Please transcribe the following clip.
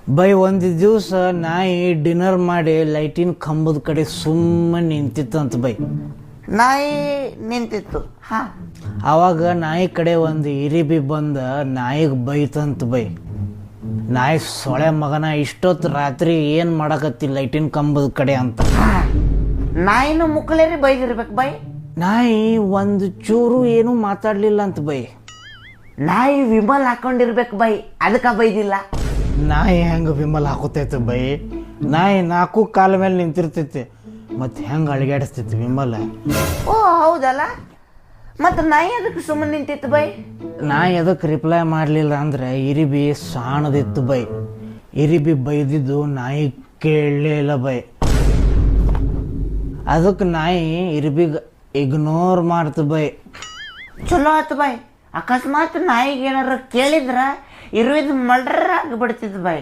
By ಒಂದು ದಿವಸ ನಾಯಿ ಡಿನ್ನರ್ ಮಾಡಿ ಲೈಟಿನ ಕಂಬದ ಕಡೆ ಸುಮ್ಮನೆ ನಿಂತಿತ್ತಂತ ಬೈ. ನಾಯಿ ನಿಂತಿತ್ತು. ಹಾ, ಆವಾಗ ನಾಯಿ ಕಡೆ ಒಂದು ಇರಿಬಿ ಬಂದ ನಾಯಿಗೆ ಬೈತಂತ ಬೈ. ನಾಯಿ ಸೊಳೆ ಮಗನ ಇಷ್ಟೊತ್ತು ರಾತ್ರಿ ಏನು ಮಾಡಕತ್ತಿ ಲೈಟಿನ ಕಂಬದ ಕಡೆ ಅಂತ. ನಾಯಿನೂ ಮುಕ್ಕಳೇರಿ ಬೈದಿರ್ಬೇಕು ಬೈ. ನಾಯಿ ಒಂದು ಚೂರು ಏನೂ ಮಾತಾಡಲಿಲ್ಲ ಅಂತ ಬೈ. ನಾಯಿ ವಿಮಲ್ ಹಾಕೊಂಡಿರ್ಬೇಕು ಬೈ, ಅದಕ್ಕೆ ಬೈದಿಲ್ಲ. ನಾಯಿ ಹೆಂಗೆ ವಿಮಲ್ ಹಾಕೋತೈತೆ ಬೈ? ನಾಯಿ ನಾಲ್ಕು ಕಾಲ ಮೇಲೆ ನಿಂತಿರ್ತೈತಿ, ಮತ್ತು ಹೆಂಗೆ ಅಳಿಗಾಡಿಸ್ತೈತಿ ವಿಮಲ್? ಓ ಹೌದಲ್ಲ, ಮತ್ತು ನಾಯಿ ಅದಕ್ಕೆ ಸುಮ್ಮನೆ ನಿಂತಿತ್ತು ಬೈ. ನಾಯಿ ಅದಕ್ಕೆ ರಿಪ್ಲೈ ಮಾಡಲಿಲ್ಲ ಅಂದ್ರೆ ಇರಿಬಿ ಸಾಣದಿತ್ತು ಬೈ. ಇರಿಬಿ ಬೈದಿದ್ದು ನಾಯಿ ಕೇಳಲೇ ಇಲ್ಲ ಬೈ. ಅದಕ್ಕೆ ನಾಯಿ ಇರಿಬಿಗೆ ಇಗ್ನೋರ್ ಮಾಡ್ತು ಬೈ. ಚಲೋ ಆಯ್ತು ಬೈ. ಅಕಸ್ಮಾತ್ ನಾಯಿಗೆ ಏನಾರ ಕೇಳಿದ್ರ ಇರುವಿದ್ ಮರ್ಡರ್ ಆಗಿಬಿಡ್ತಿದ್ ಬೈ.